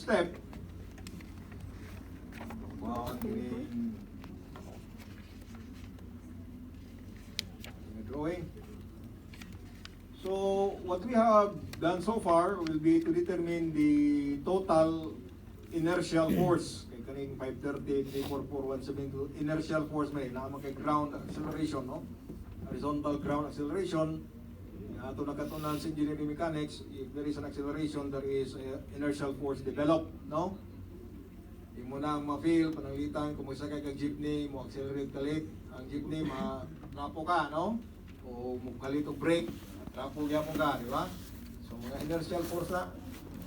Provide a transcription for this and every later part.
step, drawing. So what we have done so far will be to determine the total inertial force. Kay kaning 530, 344, 172, inertial force may naman kay ground acceleration, no? Horizontal ground acceleration. Ato nakatunan sa engineering mechanics, if there is an acceleration, there is inertial force developed, no? Di mo na ma-feel, pananglitan, kung magsakay kag jeepney, mo accelerate kalit, ang jeepney, matrapo ka, no? O kalit o brake, trapo mo ka, di ba? So mga inertial force na.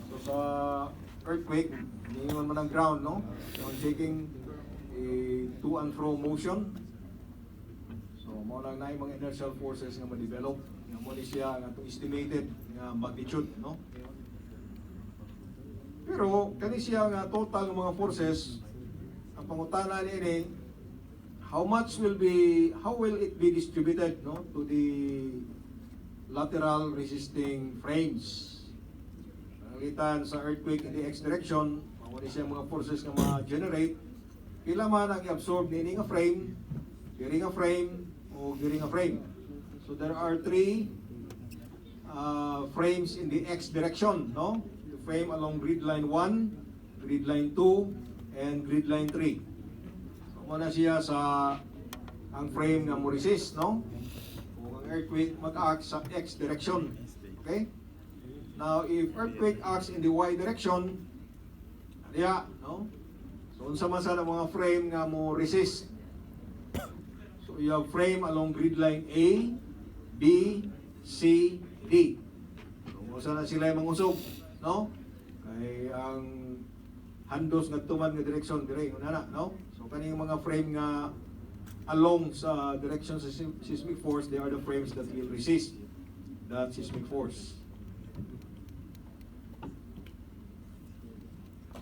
So sa earthquake, hinihingon man ang ground, no? So taking a to and fro motion. So mo lang na yung mga inertial forces nga ma-develop. Nga mo ni siya nga estimated nga magnitude, no? Pero kani siya nga total ng mga forces, ang pangutana niini, how will it be distributed, no, to the lateral resisting frames. Nangitan sa earthquake in the X direction, mo ni siya mga forces nga ma-generate, pila man ang i-absorb ni nga frame, diri nga frame o diri nga frame. So there are three frames in the X direction, no? The frame along grid line 1, grid line 2, and grid line 3. So muna siya sa ang frame nga mo resist, no? Kung ang earthquake mag-act sa X direction. Okay? Now, if earthquake acts in the Y direction, aliya, no? So unsa man sa mga frame nga mo resist. So you have frame along grid line A, B, C, D. So, usa na sila mangusog, no? Kay ang handos nga tuman nga direksyon dire una, no? So kaning mga frame nga along sa direction sa seismic force, they are the frames that will resist that seismic force.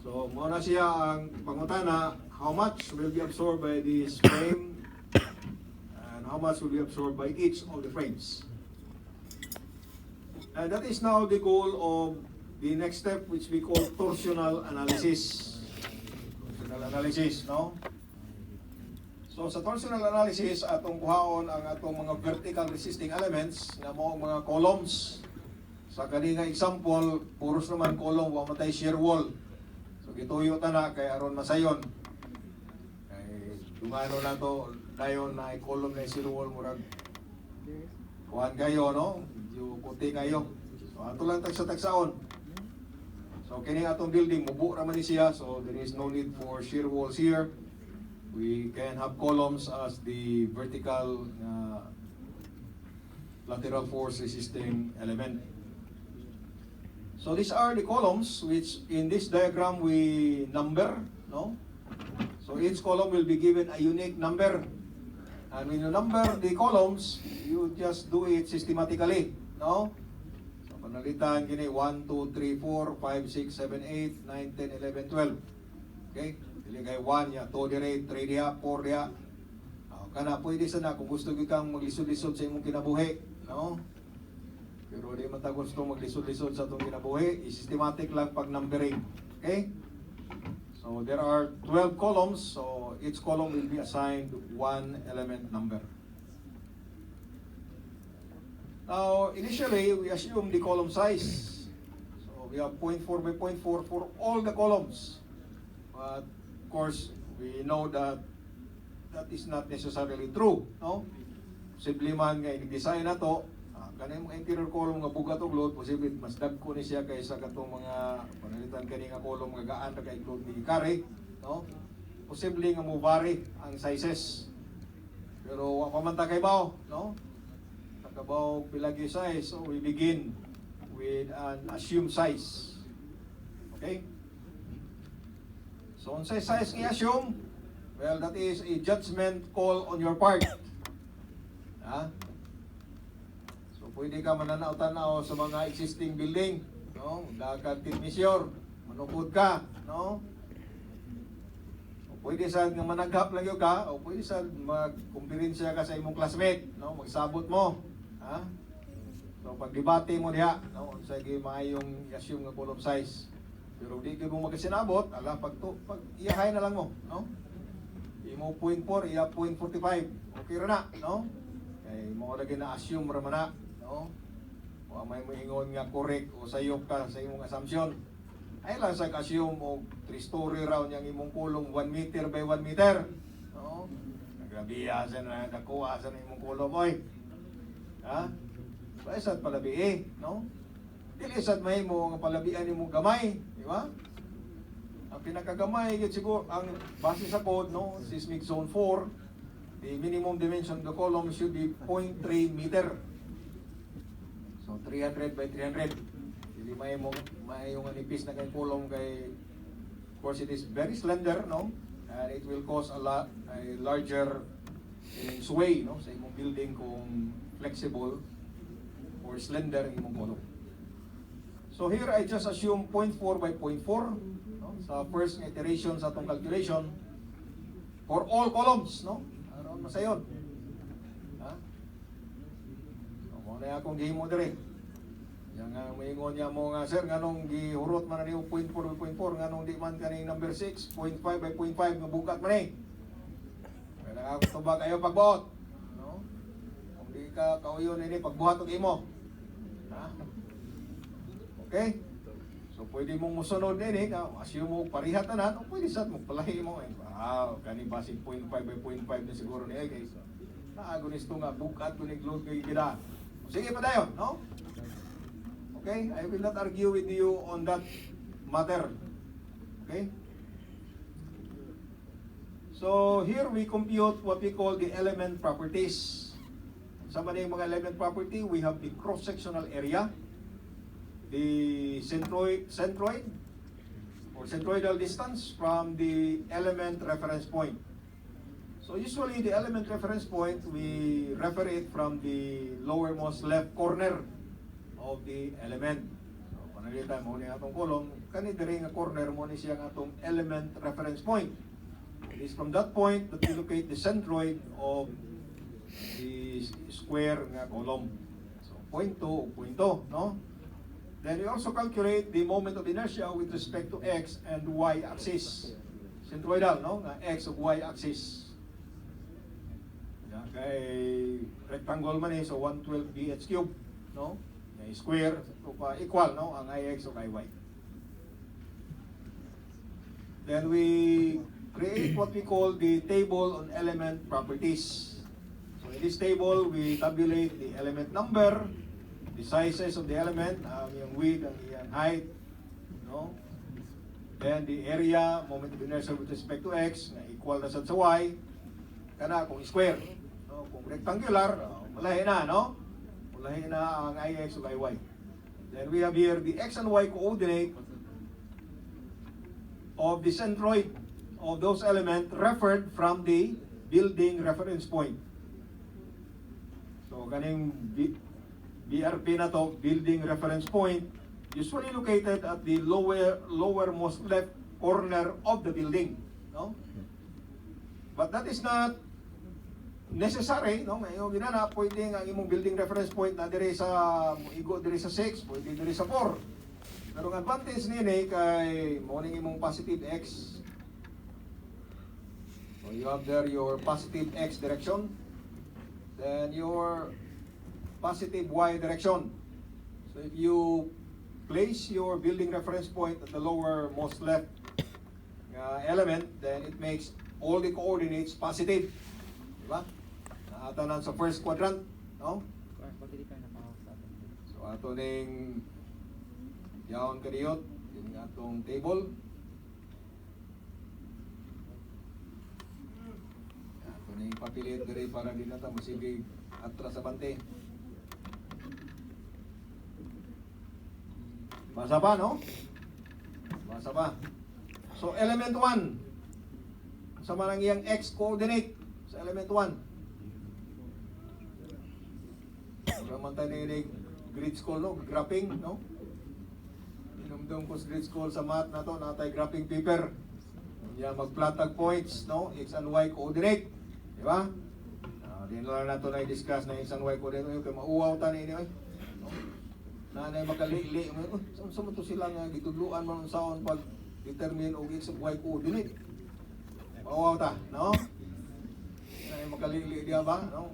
So mo na siya ang pangutana, how much will be absorbed by this frame and how much will be absorbed by each of the frames. And that is now the goal of the next step, which we call torsional analysis. Torsional analysis, no? So sa torsional analysis, atong kuhaon ang atong mga vertical resisting elements nga mo mga columns. Sa kanina example, puros naman column wa matay shear wall. So gituyo ta na kay aron masayon. Kay dumano na to dayon na column na shear wall murag kuhan kayo, no? Yung kuti kayo. So ato lang tagsa-tagsaon. So kini atong building mubo ra man ni siya, so there is no need for shear walls here. We can have columns as the vertical lateral force resisting element. So these are the columns which in this diagram we number, no? So each column will be given a unique number. And when you number the columns, you just do it systematically, no? So panalitan kini 1, 2, 3, 4, 5, 6, 7, 8, 9, 10, 11, 12. Okay? Dili kay 1 ya, 2 dire, 3 dia, 4 dia. Kana pwede sana kung gusto gyud kang maglisod-lisod sa imong kinabuhi, no? Pero di man ta gusto maglisod-lisod sa atong kinabuhi, systematic lang pag numbering. Okay? So there are 12 columns, so each column will be assigned one element number. Now, initially, we assume the column size. So we have 0.4 by 0.4 for all the columns. But of course, we know that that is not necessarily true, no? Posible man nga i-design na to, kanang mga interior column nga bugat og load, posible mas dagko ni siya kaysa katong mga panalitan kani nga column nga gaan ra kay load ni carry, no? Posible nga mo vary ang sizes. Pero wa pa man ta kay baw, no? Takabaw pilagi size, so we begin with an assumed size. Okay? So unsay size i-assume? Well, that is a judgment call on your part. Ha? Pwede ka mananaw-tanaw sa mga existing building, no? Dagat technician, manukod ka, no? O pwede sa nga managhap lang yung ka, o pwede sa magkumpirensya ka sa imong classmate, no? Magsabot mo, ha? So pagdebate mo diha, no? Sa maayong assume nga column size. Pero di gyud mo makasinabot, ala pag iyahay na lang mo, no? Imo 0.4, iya 0.45. Okay ra na, no? Kay mo lagi na assume ra man na, no? Wa may moingon nga correct o sayop ka sa imong assumption. Ay lang sa assume og 3-story raw yang imong kulong 1 meter by 1 meter. No? Nagrabiya sa na nakuha sa imong kulong oy. Ha? Baisad palabi no? Dili sad may mo nga palabian imong gamay, di ba? Ang pinakagamay gyud siguro ang base sa code no, seismic zone 4, the minimum dimension of the column should be 0.3 meter. So 300 by 300. Dili may yung nipis na kay column kay of course it is very slender no, and it will cause a larger sway no sa imong building kung flexible or slender ang imong column. So here I just assume 0.4 by 0.4 no, sa first iteration sa atong calculation for all columns no. Aron masayon. Ha? So mo na akong gihimo dire. Yang nga moingon niya mo nga sir nganong gihurot man niyo 0.4 by 0.4 nganong di man kaning number 6 0.5 by 0.5 nga bukat man eh. Kaya ako tubag ayo pagbuhat no. Kung di ka kauyon ini pagbuhat og imo. Ha? Okay? So pwede mong musunod din assume mo parihat na o pwede sad mo palahi mo kani basig 0.5 by 0.5 na siguro niya guys. Naagonis to nga bukat ko ni load kay gida. Sige pa dayon, no? Okay? I will not argue with you on that matter. Okay? So here we compute what we call the element properties. Sa mga element property, we have the cross-sectional area, the centroid or centroidal distance from the element reference point. So usually the element reference point, we refer it from the lowermost left corner of the element. So panalita mo ni atong kolong, kani diri nga corner mo ni siya nga atong element reference point. It is from that point that we locate the centroid of the square nga column. So point 2 o point 2, no? Then we also calculate the moment of inertia with respect to x and y axis. Centroidal, no? X of y axis. Kay rectangle man so 112 dx cube, no? Kay square, so equal, no? Ang ix of iy. Then we create what we call the table on element properties. So in this table, we tabulate the element number, the sizes of the element, yung width and yung height, no? Then the area, moment of inertia with respect to x, na equal na sa y, kana kung square. No? Kung rectangular, malahi na, no? Malahi na ang ix o iy. Then we have here the x and y coordinate of the centroid of those elements referred from the building reference point. So kaning BRP na to, building reference point, usually located at the lowermost left corner of the building, no? But that is not necessary, no? Ngayon ginana pwede ang imong building reference point na dire sa igo dire sa 6, pwede dire sa 4. Pero ang advantage nini kay mo ning imong positive x. So you have there your positive x direction, then your positive y direction. So if you place your building reference point at the lowermost left element, then it makes all the coordinates positive. Diba? Naatanan sa first quadrant, no? So ato ning yaon kadiyot, yung atong table. Ato ning papilit diri para di na ta masigi atras sa bante. Basa pa, no? Basa pa. So, element 1. Sa manang iyang x-coordinate sa element 1. Naman tayo na grade school, no? Graphing, no? Inumdum ko sa grade school sa math na to, natay graphing paper. Yan, mag-plot points, no? X and y coordinate. Di ba? Di na lang nato na i-discuss na x and y coordinate. Kaya mauwaw ta na ini, no? na makalili, sa mo to sila nga gitudluan man saon pag determine og x ug y coordinate. Mawaw ta, no? Na makalili diya ba, no?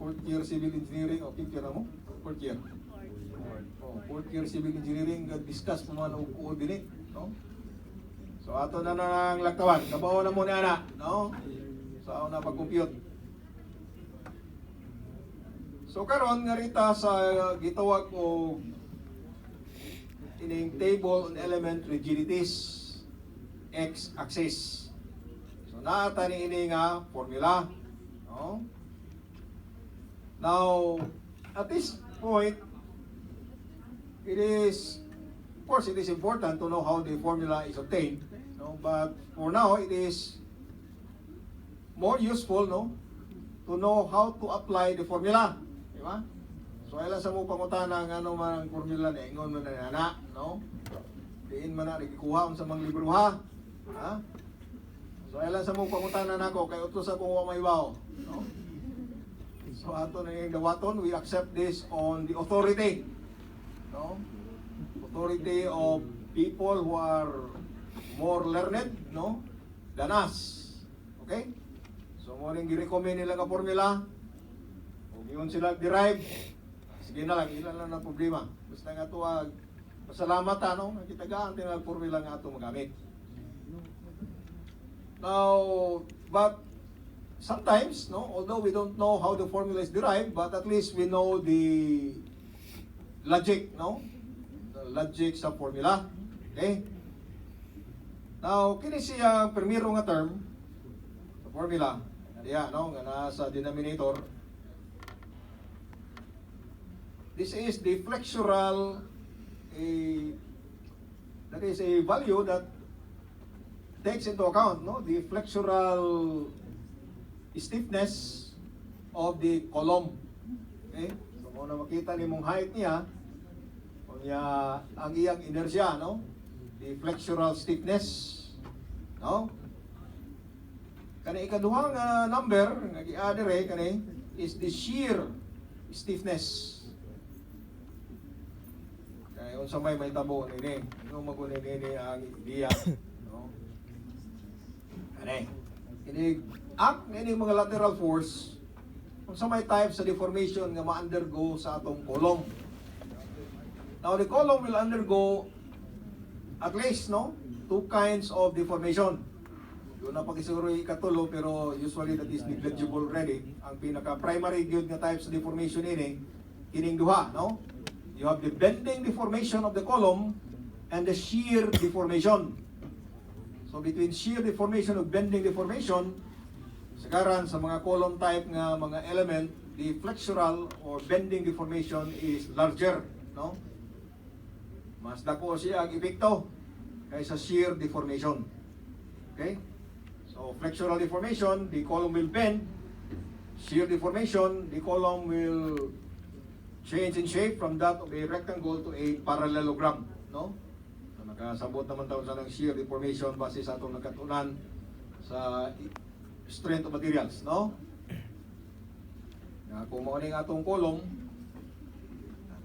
Fourth year civil engineering, o fifth year na mo? Fourth year. Fourth year civil engineering, discuss mo man og coordinate, no? So ato na nang lagtawan, kabaw na mo ni ana, no? Sa una pag-compute. So karon nga rita sa gitawag o ining table on element rigidities x-axis. So naata ni ini nga formula, no? Now at this point, it is, of course, it is important to know how the formula is obtained, no? But for now, it is more useful, no, to know how to apply the formula, di ba? So ila sa mo pangutana ng ano man ang formula ni ingon man na ana, no? Diin man na nagikuha sa mga libro ha. So ila sa mo pangutana nako kay utos ako wa maybaw, no? So ato na yung dawaton, we accept this on the authority, no? Authority of people who are more learned, no, than us. Okay? So mo ring gi-recommend nila ka formula. Ug yun sila derive. Sige na lang, ilan lang na problema. Basta nga tuwag pasalamat ano, kita gaan tinag formula nga ato magamit. Now, but sometimes, no, although we don't know how the formula is derived, but at least we know the logic, no? The logic sa formula. Okay? Now, kini siya primero nga term sa formula. Diya, no, nga nasa denominator. This is the flexural, that is a value that takes into account, no, the flexural stiffness of the column. Okay? So kung na makita ni mong height niya, kung ang iyang inertia, no? The flexural stiffness, no? Kani ikaduhang number nga gi-adere kani is the shear stiffness. Kaya unsa may tabo nini, yung magunay nini ang idea, no? Kani ini mga lateral force kung sa may type sa deformation nga ma-undergo sa atong column. Now the column will undergo at least, no, two kinds of deformation. Doon na pag-isiguro ikatulo pero usually that is negligible already. Ang pinaka-primary gyud nga type sa deformation ini kining duha, no? You have the bending deformation of the column and the shear deformation. So between shear deformation and bending deformation, sagaran sa mga column type nga mga element, the flexural or bending deformation is larger, no? Mas dako siya ang epekto kaysa shear deformation. Okay? So flexural deformation, the column will bend. Shear deformation, the column will change in shape from that of a rectangle to a parallelogram, no? So nakasabot naman tayo sa ng shear deformation base sa atong nagkatunan sa strength of materials, no? Na kung mao ning atong column,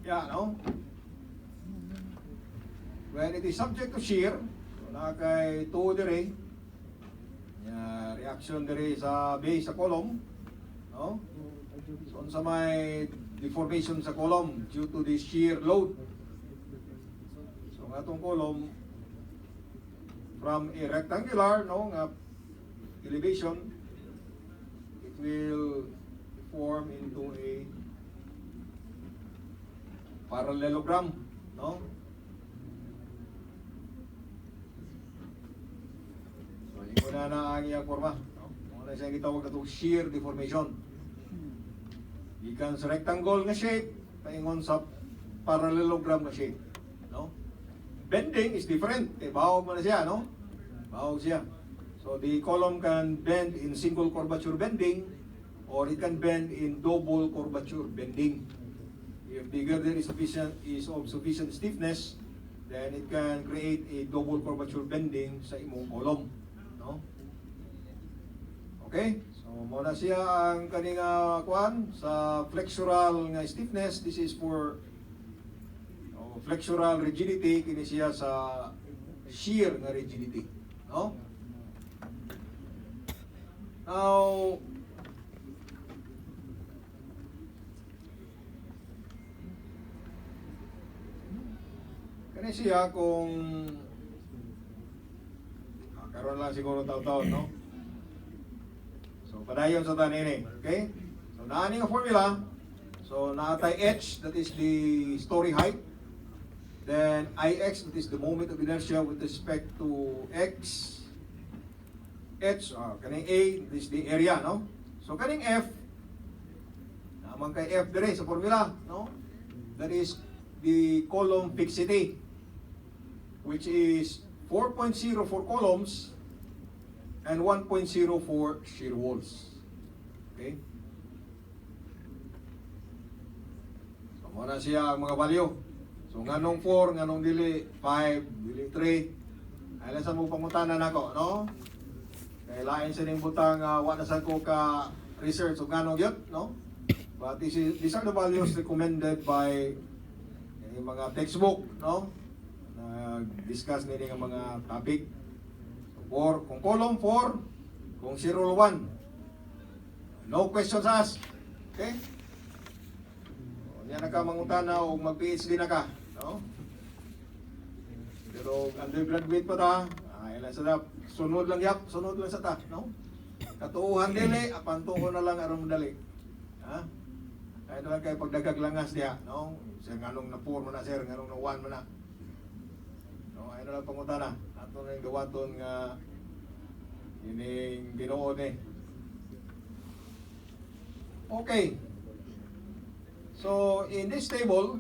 no? When it is subject to shear, so nakay tuo dire, reaction dire sa base sa column, no? So unsa may deformation sa column due to the shear load. So ang atong column from a rectangular, no, nga elevation, it will form into a parallelogram, no? So, hindi na ang iyang forma, no? Kung ano siya gitawag na itong shear deformation. Ikan sa rectangle nga shape, paingon sa parallelogram na shape, no? Bending is different. Bahog man na siya, no? Bahog siya. So the column can bend in single curvature bending or it can bend in double curvature bending. If the girder is of sufficient stiffness, then it can create a double curvature bending sa imong column, no? Okay? So muna siya ang kaning kuan sa flexural nga stiffness. This is for flexural rigidity kini siya sa shear nga rigidity, no? Now, kani siya kung karon lang siguro taon-taon, no? So, padayon sa tanin, okay? So, naani nga formula. So, naatay h, that is the story height. Then, ix, that is the moment of inertia with respect to x. H, kaning a, that is the area, no? So, kaning f, naman kay f dire sa formula, no? That is the column fixity, which is 4.0 for columns and 1.0 for shear walls. Okay? So, muna siya ang mga value. So, nganong 4, nganong dili 5, dili 3. Ay, lang sa mo pangutanan ako, no? Kaya lain sa ning butang, wala sa ko ka research o nganong yun, no? But these are the values recommended by mga textbook, no? Discuss nila ng mga topic. Or kung column 4, kung 0-1, no questions asked. Okay? Kung yan na ka mangutana o mag-PhD na ka, no? Pero undergraduate pa ta, ay lang sa sunod lang sa ta, no? Katuuhan dili, apantuon na lang aron dali. Ha? Kaya lang kayo pagdagag langas diya, no? Sir nganong na 4 mo na, sir nganong na 1 mo na. No, ay na lang pangutana. Ato na yung gawaton nga ining binuon eh. Okay. So, in this table,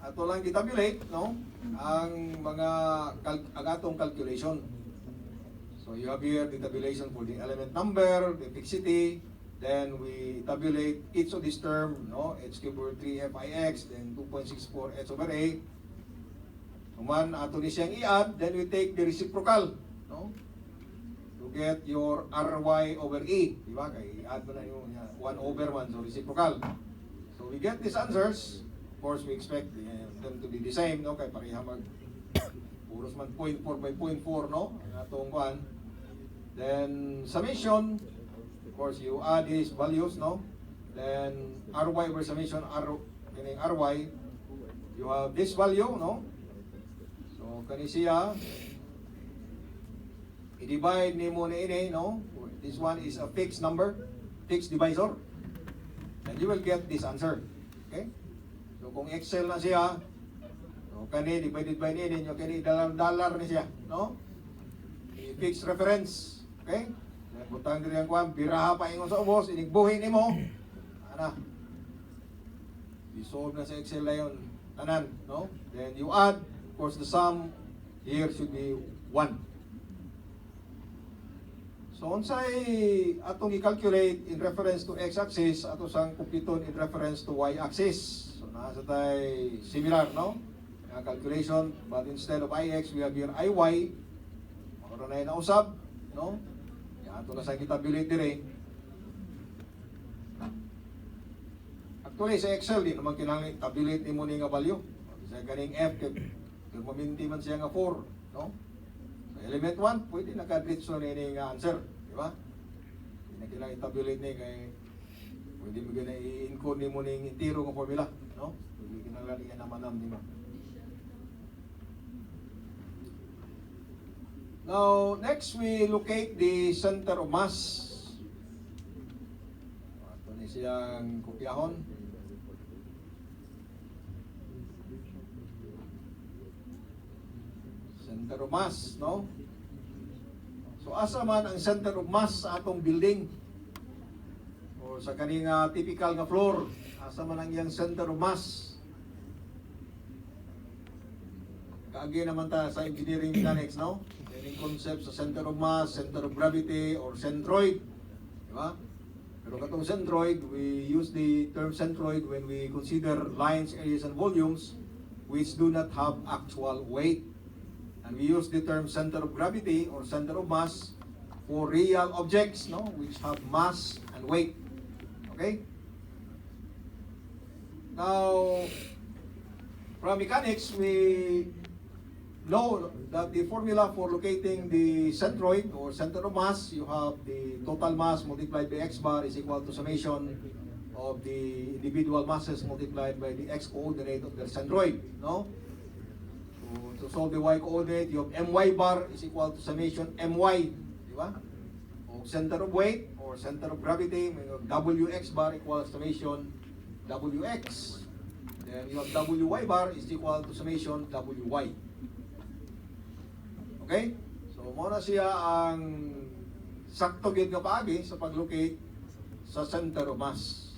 ato lang i-tabulate, no? Ang mga ang atong calculation. So, you have here the tabulation for the element number, the fixity, then we tabulate each of this term, no? H cubed over 3 fix, then 2.64 h over a. Man ato ni siyang i-add, then we take the reciprocal, no? To get your ry over e, di ba? Kaya i-add mo na yung 1 over 1, so reciprocal. So we get these answers. Of course, we expect them to be the same, no? Kaya pareha puros man 0.4 by 0.4, no? Ang atong 1. Then summation, of course, you add these values, no? Then ry over summation, meaning ry, you have this value, no? So, kani siya, i-divide ni mo ni ini, no? This one is a fixed number, fixed divisor. And you will get this answer. Okay? So, kung Excel na siya, so, kani, divided by ini, nyo kani, dollar ni siya, no? I-fixed reference. Okay? Butang diri ang kwan, biraha pa ingon sa ubos, inigbuhin ni mo. Ana? I-solve na sa Excel na yun, tanan, no? Then you add. Of course, the sum here should be 1. So, unsay atong i-calculate in reference to x-axis, ato sang kumpiton in reference to y-axis. So, nasa tay similar, no? Calculation, but instead of ix, we have here iy. Maro na yung nausab, no? Ato na sa kita-tabulate dire. Actually, sa Excel, di naman kinahanglan tabulate ni mo ni nga value. Sa ganing f, kung maminti man siya nga 4, no? Sa element 1, pwede nakadritso na yun nga answer, di ba? Hindi na kailangan i-tabulate niya kaya pwede mo gana i-encode ni mo ng intiro ng formula, no? Pwede kinahanglan yan naman, di ba? Now, next we locate the center of mass. Ito na siyang kopyahon. Center of mass, no? So asa man ang center of mass sa atong building o sa kaning typical nga floor, asa man ang iyang center of mass? Kaagi naman ta sa engineering mechanics, no? Yung concept sa center of mass, center of gravity, or centroid, di ba? Pero katong centroid, we use the term centroid when we consider lines, areas, and volumes which do not have actual weight. And we use the term center of gravity or center of mass for real objects, no, which have mass and weight. Okay? Now, from mechanics, we know that the formula for locating the centroid or center of mass, you have the total mass multiplied by x bar is equal to summation of the individual masses multiplied by the x coordinate of the centroid, no? So, to solve the y coordinate, you have my bar is equal to summation my, di ba? O center of weight or center of gravity, wx bar equals summation wx. Then you have wy bar is equal to summation wy. Okay? So, muna siya ang sakto gid nga paagi sa paglocate sa center of mass.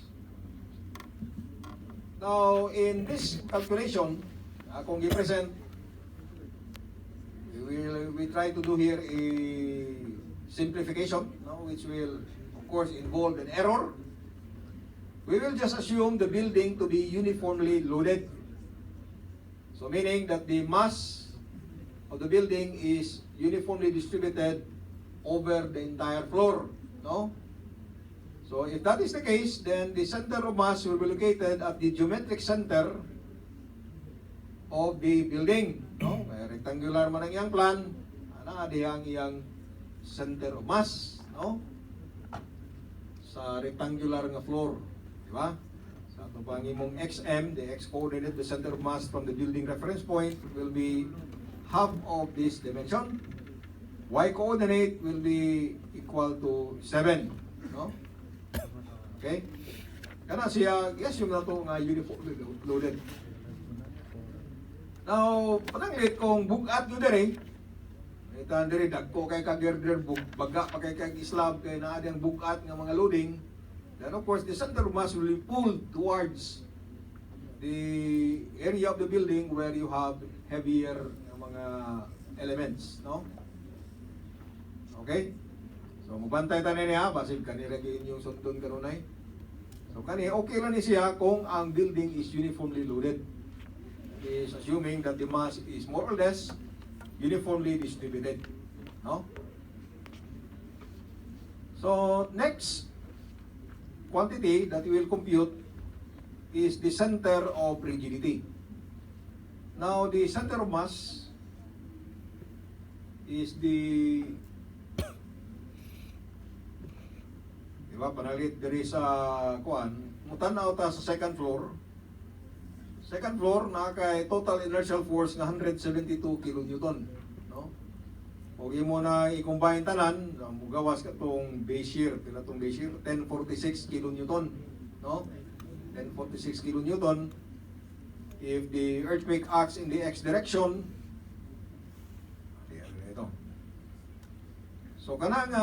Now, in this calculation, kung i-present, we try to do here a simplification, no, which will, of course, involve an error. We will just assume the building to be uniformly loaded. So, meaning that the mass of the building is uniformly distributed over the entire floor, no? So if that is the case, then the center of mass will be located at the geometric center of the building, no? May rectangular man ang iyang plan, ana dihang iyang center of mass, no? Sa rectangular nga floor, di ba? Sa ato pang imong XM, the x coordinate, the center of mass from the building reference point will be half of this dimension. Y coordinate will be equal to 7, no? Okay? Kana siya, yes, yung nato nga uniformly loaded. Now, pananglit kung bugat yun dere, ita dere dagko kay kagirder baga pa kay kag slab kay naa diyang bugat nga mga loading, then of course the center of mass will be pulled towards the area of the building where you have heavier mga elements, no? Okay? So, magbantay tayo niya, basil kanila yung sundon kanunay. So, kanina, okay lang ni siya kung ang building is uniformly loaded. It is assuming that the mass is more or less uniformly distributed, no? So, next quantity that we will compute is the center of rigidity. Now, the center of mass is the, di ba, panalit diri sa kuan, mutanaw ta sa second floor. Second floor na kay total inertial force nga 172 kilonewton, no? Og imo na i-combine tanan, mugawas ka tong base shear, pila tong base shear, 1046 kilonewton, no? 1046 kilonewton. If the earthquake acts in the x direction, ito. So kanang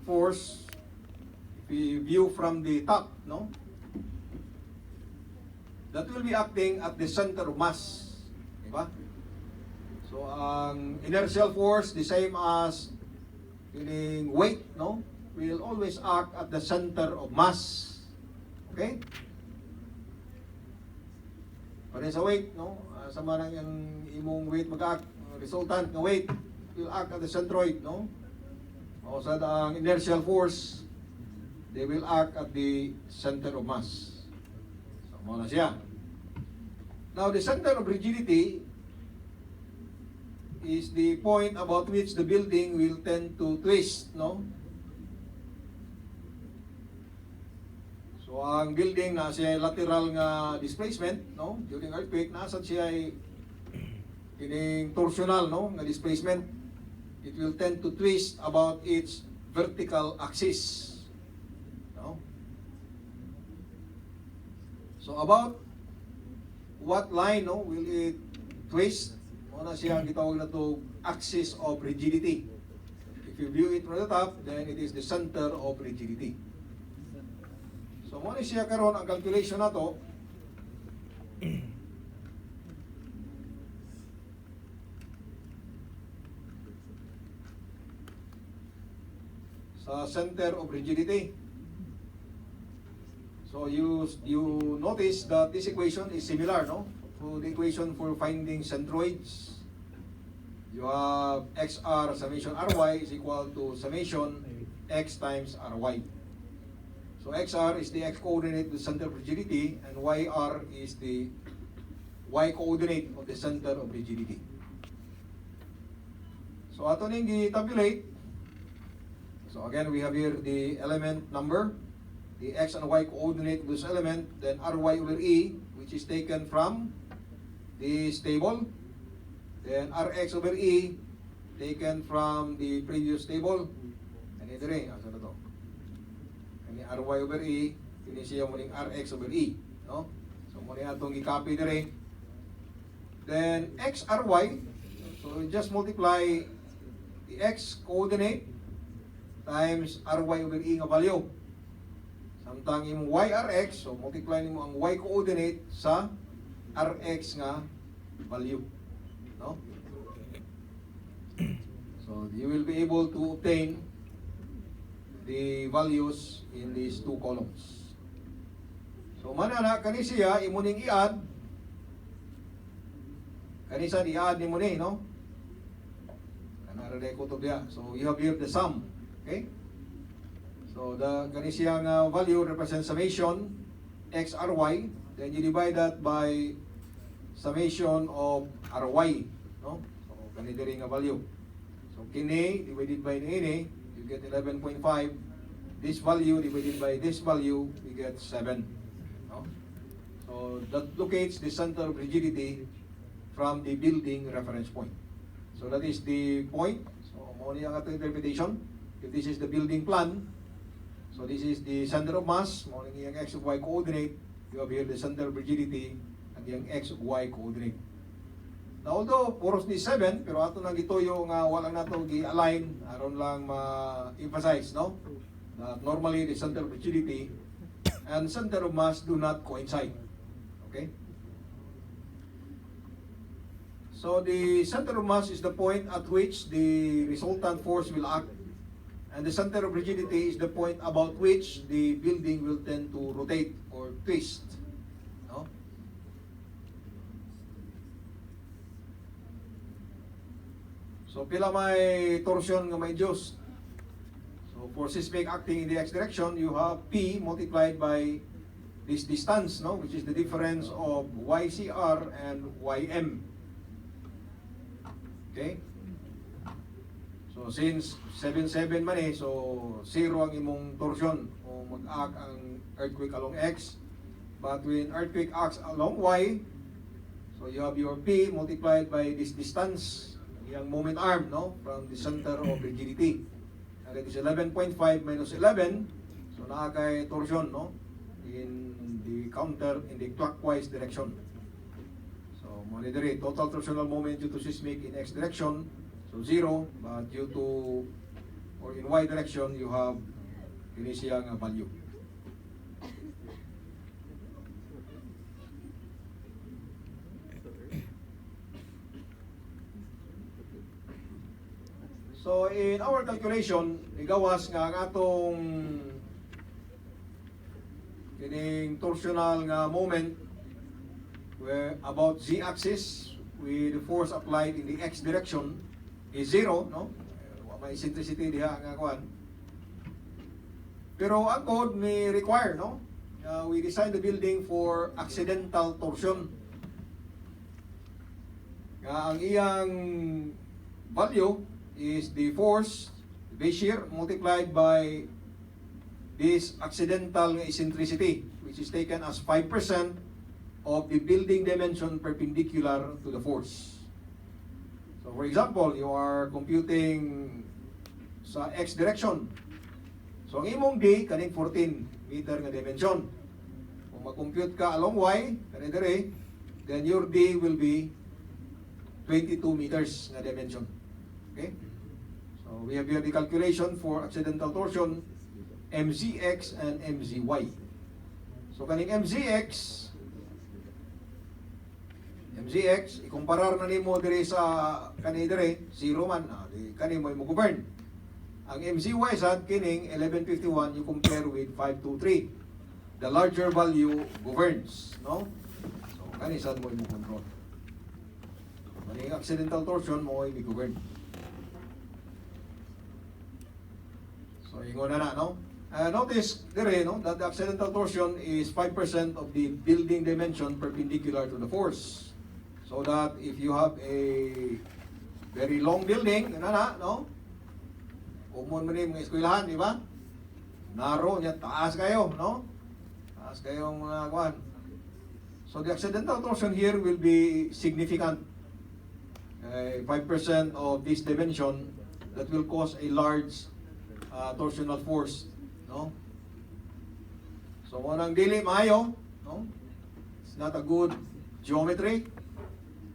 force, if we view from the top, no, that will be acting at the center of mass, di ba? So ang inertial force, the same as yung weight, no, will always act at the center of mass. Okay? Pare sa weight, no, sa manang yung imong weight mag-act, resultant na weight will act at the centroid, no? O sa ang inertial force, they will act at the center of mass. So, mo na siya. Now, the center of rigidity is the point about which the building will tend to twist, no? So, ang building na siya lateral nga displacement, no? During earthquake, nasa siya ay kining torsional, no, nga displacement. It will tend to twist about its vertical axis, no? So about what line, no, will it twist? Muna siya ang gitawag na to axis of rigidity. If you view it from the top, then it is the center of rigidity. So muna siya karon ang calculation na to. Sa center of rigidity. So you notice that this equation is similar, no, to the equation for finding centroids. You have XR summation RY is equal to summation X times RY. So XR is the x-coordinate of the center of rigidity, and YR is the y-coordinate of the center of rigidity. So ato ning gi-tabulate. So again, we have here the element number, the x and y coordinate of this element, then Ry over E, which is taken from this table, then Rx over E, taken from the previous table. Ano ito rin? Asa na to? Ini Ry over E, ini siya muning Rx over E. No? So muna itong i-copy na rin. Then XRY, so just multiply the x coordinate times Ry over E nga value. Samtang imong YRx, so multiply nimo ang y coordinate sa Rx nga value. No? So you will be able to obtain the values in these two columns. So manana kani siya imo ning i-add. Kani sa i-add nimo ni, no? Kanara day ko to dia. So you have here the sum, okay? So the kani siya nga value represents summation x ry, then you divide that by summation of ry, no? So kani diri nga value. So kini divided by ini, you get 11.5. This value divided by this value, we get 7. No? So that locates the center of rigidity from the building reference point. So that is the point. So mo ni ang ato interpretation. If this is the building plan, so this is the center of mass, mo ni ang x y coordinate. You have here the center of rigidity and yung x y coordinate. Now, although puros ni 7, pero ato nang gituyo nga walang nato gi-align, aron lang ma-emphasize, no? That normally the center of rigidity and center of mass do not coincide. Okay? So the center of mass is the point at which the resultant force will act, and the center of rigidity is the point about which the building will tend to rotate or twist. No? So pila may torsion nga may Diyos. So for seismic acting in the x direction, you have P multiplied by this distance, no, which is the difference of YCR and YM. Okay? So since 7-7 man so 0 ang imong torsion o mag-act ang earthquake along X. But when earthquake acts along Y, so you have your P multiplied by this distance, yung moment arm, no, from the center of rigidity. And it is 11.5 minus 11, so nakakay torsion, no, in the counter, in the clockwise direction. So monitor it, total torsional moment due to seismic in X direction, so 0, but due to, or in Y direction, you have initial value. So in our calculation, igawas nga ang atong kining torsional nga moment where about z-axis with the force applied in the x direction is 0, no? May eccentricity diha nga kuan. Pero ang code may require, no? We design the building for accidental torsion. Ang iyang value is the force, the base shear, multiplied by this accidental eccentricity, which is taken as 5% of the building dimension perpendicular to the force. So for example, you are computing sa x direction. So ang imong D, kaning 14 meter nga dimension. Kung mag-compute ka along Y, kaning dire, then your D will be 22 meters nga dimension. Okay? So we have here the calculation for accidental torsion, MZX and MZY. So kaning MZX, ikumparar na nimo dire sa kani dire, 0 man, di kani mo govern. Ang MZY sad kining 1151 you compare with 523. The larger value governs, no? So kani sad mo control. Kaning accidental torsion mo i-govern. So ingon na, no? Notice there, no, that the accidental torsion is 5% of the building dimension perpendicular to the force. So that if you have a very long building, no? Umon mo rin mga eskwelahan, di ba? Narrow niya, taas kayo, no? Taas kayong mga kuwan. So the accidental torsion here will be significant. 5% of this dimension that will cause a large torsional force, no? So kung ang dili maayo, no? It's not a good geometry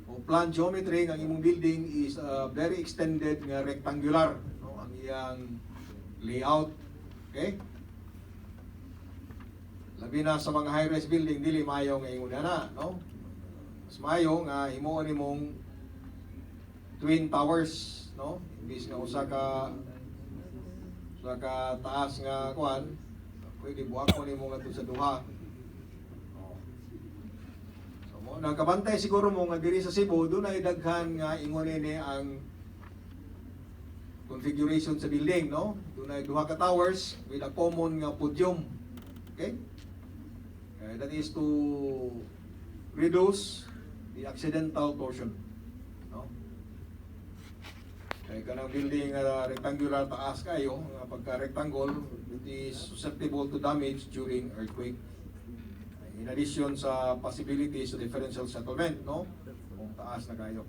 o plan geometry ng imong building is very extended nga rectangular, no? Ang iyang layout, okay? Labi na sa mga high-rise building dili maayo nga ingon na, no? Mas maayo nga himuon nimong twin towers, no? Imbis nga usa ka taas nga kuan, pwede buhak mo nimo ngadto sa duha. So mo nagkabantay siguro mo nga diri sa Cebu dunay daghan nga ingon ni ang configuration sa building, no? Dunay duha ka towers with a common nga podium. Okay? That is to reduce the accidental torsion. Kaya kanang building rectangular taas kayo, pagka-rectangle, it is susceptible to damage during earthquake. In addition sa possibilities sa differential settlement, no? Kung taas na kayo.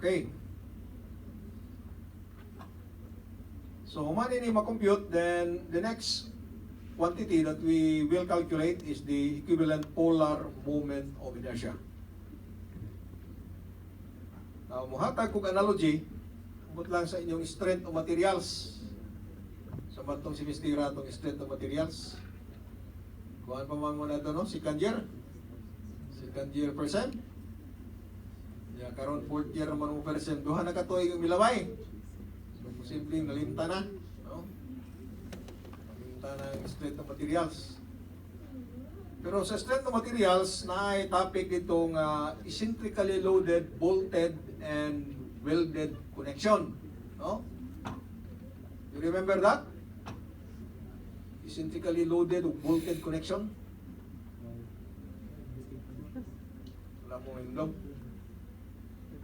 Okay. So, human ini ma-compute, then the next quantity that we will calculate is the equivalent polar moment of inertia. Now, muhatag kong analogy, umot lang sa inyong strength of materials. Sa batong semestira itong strength of materials. Kuhaan pa man mo na ito, no? Second year percent. Ya, karon 4th year naman mo percent. Duha na katuig yung milaway. So, posibleng nalimta na. Ng strength of materials. Pero sa strength of materials, na ay topic itong eccentrically loaded, bolted, and welded connection. No? You remember that? Eccentrically loaded or bolted connection? Wala mo indog.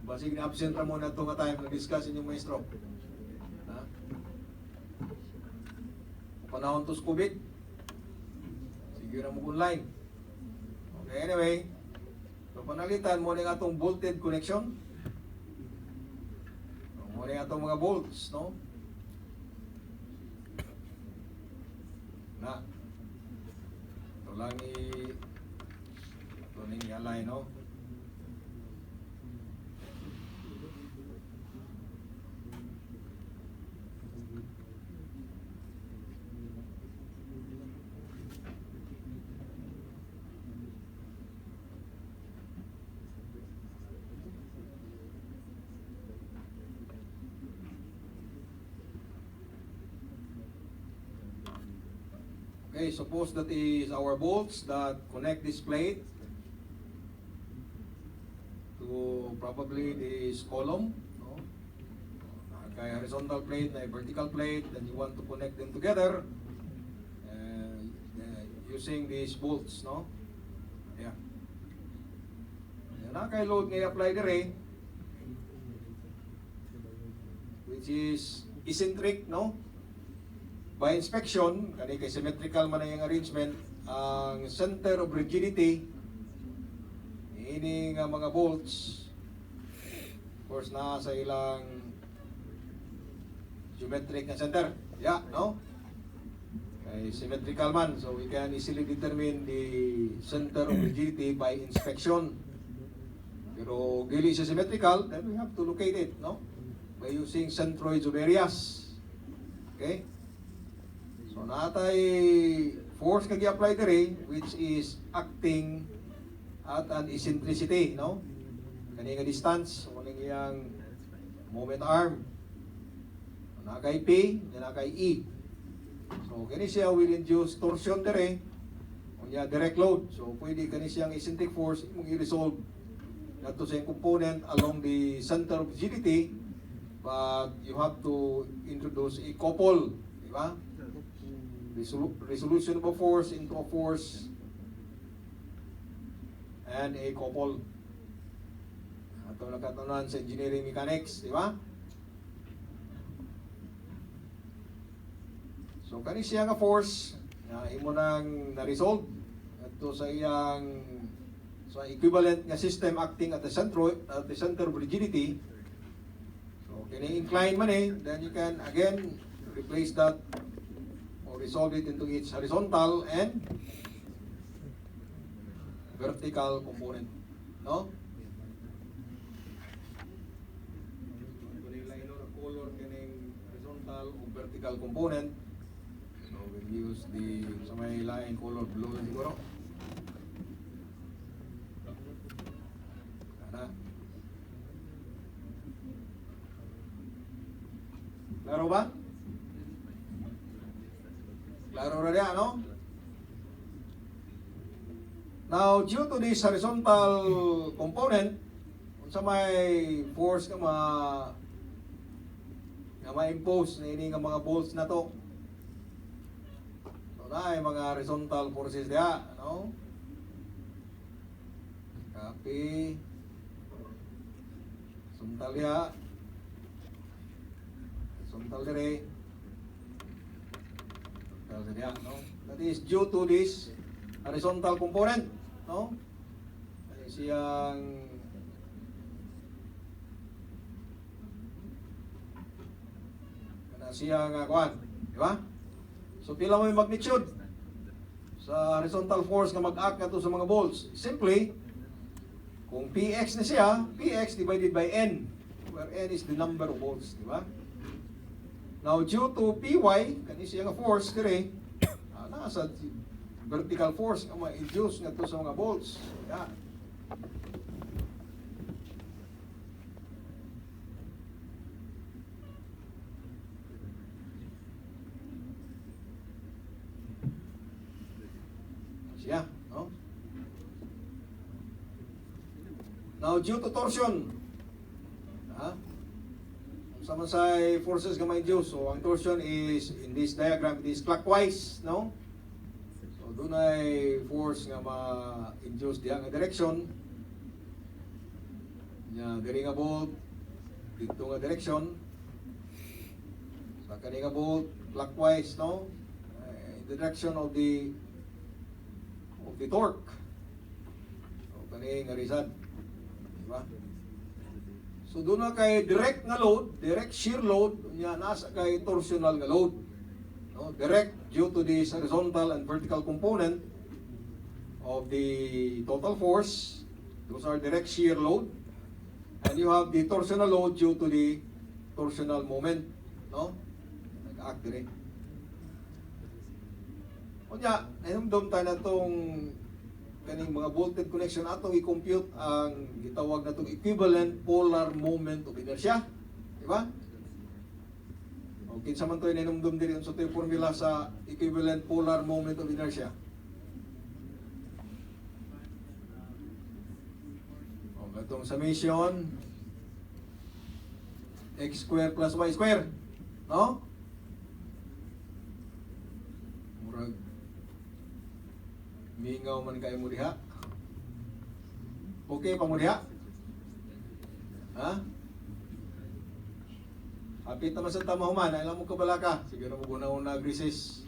Basig na absent na muna ito nga time na-discuss inyong maestro. Panahon to COVID. Sige na mo online. Okay, anyway. So, panalitan mo na itong bolted connection. Mo na itong mga bolts, no? Na. Ito lang ito ning i-align, no? Okay, suppose that is our bolts that connect this plate to probably this column, no? Kaya horizontal plate na vertical plate, then you want to connect them together using these bolts, no? Yeah. Yan kay load nga apply dire, which is eccentric, no? By inspection, kani kay symmetrical man ang arrangement, ang center of rigidity ini nga mga bolts, of course sa ilang geometric na center. Yeah, no? Kay symmetrical man, so we can easily determine the center of rigidity by inspection. Pero dili siya symmetrical, then we have to locate it, no? By using centroids of areas. Okay? So natay force kag i-apply dire which is acting at an eccentricity, no? Kani nga distance, so kani iyang moment arm. Na kay P, na kay E. So kani siya will induce torsion dire. Unya direct load. So pwede kani siyang eccentric force imong i-resolve to same component along the center of rigidity, but you have to introduce a couple, di ba? Resolution of a force into a force and a couple. Ito nakatanan sa engineering mechanics, di ba? So kani siya nga force na imo nang na-resolve adto sa iyang equivalent nga system acting at the center of rigidity. So kini incline man then you can again replace that or resolve it into its horizontal and vertical component, no? Color kining horizontal o vertical component. So we'll use the sa may line color blue siguro. Klaro ba? Klaro na diya, no? Now, due to this horizontal component, kung sa may force nga ma-impose na ini nga mga bolts na to, so na ay mga horizontal forces diya, no? Copy. Horizontal diya. Horizontal dire. Horizontal diya, no? That is due to this horizontal component, no? Ay siyang kuan, di ba? So pila mo yung magnitude sa horizontal force nga mag-act nato sa mga bolts. Simply, kung Px na siya, Px divided by N, where N is the number of bolts, di ba? Now, due to Py, kani siya nga force dire, nasa vertical force nga ma-induce nga to sa mga bolts. Yeah. Siya, no? Now, due to torsion, sama sa forces nga ma-induce. So, ang torsion is, in this diagram, it is clockwise, no? So, doon ay force nga ma-induce diya nga direction. Diri nga bolt, dito nga direction. Sa kani nga bolt, clockwise, no? In the direction of the torque. So, kani nga result. Diba? So doon na kay direct nga load, direct shear load, nasa kay torsional nga load. No? Direct due to this horizontal and vertical component of the total force. Those are direct shear load. And you have the torsional load due to the torsional moment. No? Nag-act dire. Kunya, nahimdom tayo na itong kaning mga voltage connection atong i-compute ang gitawag na itong equivalent polar moment of inertia. Di ba? Okay, sa man ito ninumdum din sa ito yung formula sa equivalent polar moment of inertia. O, itong summation x square plus y square. No? Murag mingaw man kayo mo diha. Okay pa mo diha? Ha? Hapit naman sa tamahuman, alam mo kabala ka. Siguro mo guna-una nag-recess.